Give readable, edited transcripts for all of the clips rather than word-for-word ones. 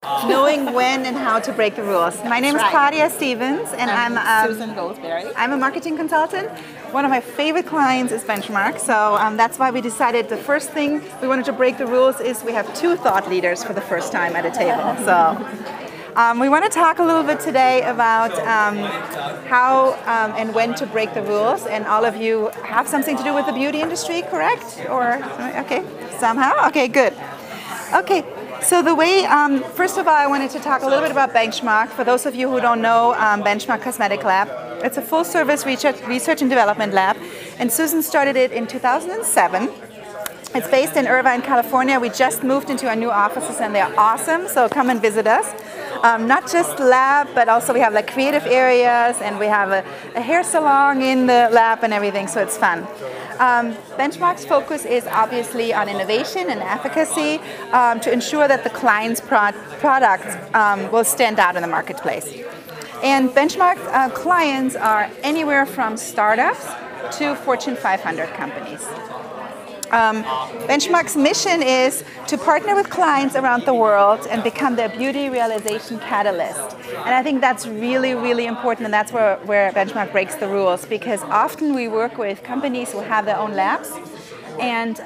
Knowing when and how to break the rules. My name is Claudia Stephens, and I'm Susan Goldsberry. I'm a marketing consultant. One of my favorite clients is Benchmark, so that's why we decided the first thing we wanted to break the rules is we have two thought leaders for the first time at a table. So we want to talk a little bit today about how and when to break the rules, and all of you have something to do with the beauty industry, correct? Or okay, somehow? Okay, good. Okay. So the way, first of all, I wanted to talk a little bit about Benchmark. For those of you who don't know, Benchmark Cosmetic Lab, it's a full-service research and development lab, and Susan started it in 2007. It's based in Irvine, California. We just moved into our new offices, and they're awesome, so come and visit us. Not just lab, but also we have like creative areas, and we have a hair salon in the lab and everything, so it's fun. Benchmark's focus is obviously on innovation and efficacy to ensure that the client's product will stand out in the marketplace. And Benchmark clients are anywhere from startups to Fortune 500 companies. Benchmark's mission is to partner with clients around the world and become their beauty realization catalyst. And I think that's really, really important, and that's where Benchmark breaks the rules, because often we work with companies who have their own labs, and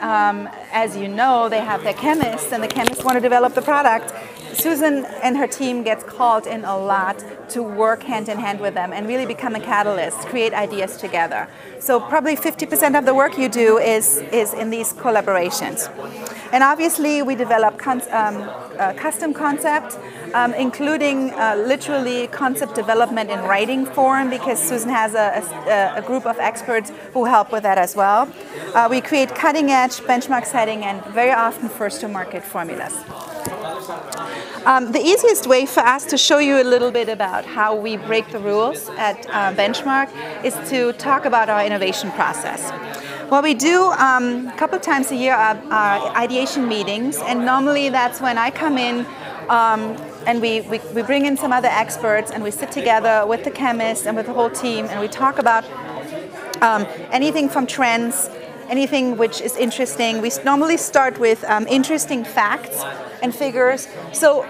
as you know, they have their chemists, and the chemists want to develop the product. Susan and her team gets called in a lot to work hand in hand with them and really become a catalyst, create ideas together. So probably 50% of the work you do is in these collaborations. And obviously we develop custom concept, including literally concept development in writing form, because Susan has a group of experts who help with that as well. We create cutting edge, benchmark setting, and very often first to market formulas. The easiest way for us to show you a little bit about how we break the rules at Benchmark is to talk about our innovation process. What we do a couple times a year are ideation meetings, and normally that's when I come in and we bring in some other experts, and we sit together with the chemist and with the whole team, and we talk about anything from trends, anything which is interesting. We normally start with interesting facts and figures. So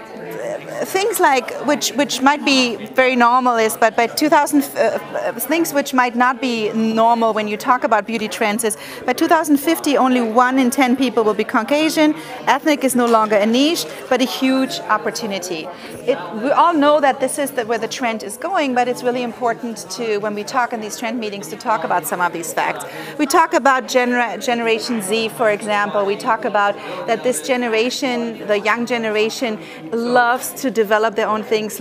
things like which might be very normal is, but by 2000 things which might not be normal when you talk about beauty trends is by 2050 only 1 in 10 people will be Caucasian. Ethnic is no longer a niche, but a huge opportunity. We all know that this is where the trend is going, but it's really important to, when we talk in these trend meetings, to talk about some of these facts. We talk about Generation Z, for example. We talk about that this generation, the young generation, loves to develop their own things,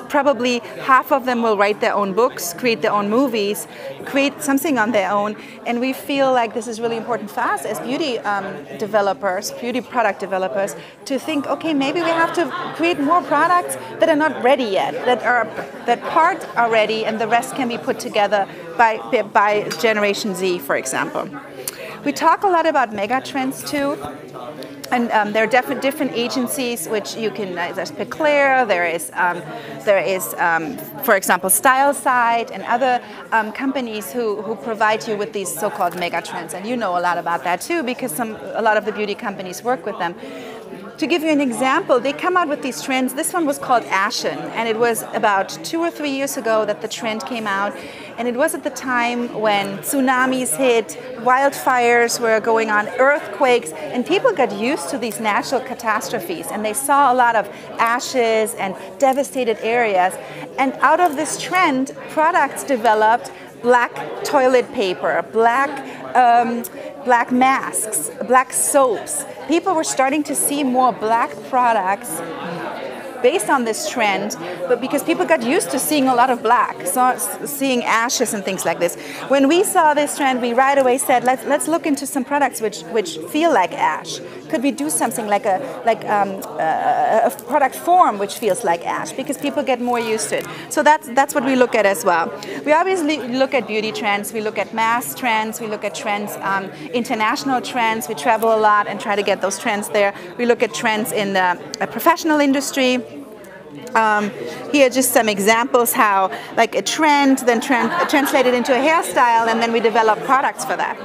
probably half of them will write their own books, create their own movies, create something on their own, and we feel like this is really important for us as beauty developers, beauty product developers, to think, okay, maybe we have to create more products that are not ready yet, that part are ready and the rest can be put together by Generation Z, for example. We talk a lot about mega trends too. And there are different agencies which you can, there's Piclair, there is, for example, StyleSide and other companies who provide you with these so-called mega trends. And you know a lot about that too, because a lot of the beauty companies work with them. To give you an example, they come out with these trends. This one was called Ashen, and it was about 2 or 3 years ago that the trend came out. And it was at the time when tsunamis hit, wildfires were going on, earthquakes, and people got used to these natural catastrophes, and they saw a lot of ashes and devastated areas. And out of this trend, products developed black toilet paper, black masks, black soaps. People were starting to see more black products based on this trend, but because people got used to seeing a lot of black, so seeing ashes and things like this. When we saw this trend, we right away said, let's look into some products which feel like ash. Could we do something like a product form which feels like ash, because people get more used to it. So that's what we look at as well. We obviously look at beauty trends, we look at mass trends, we look at trends, international trends. We travel a lot and try to get those trends there. We look at trends in the professional industry. Here are just some examples how like a trend then translated into a hairstyle, and then we develop products for that.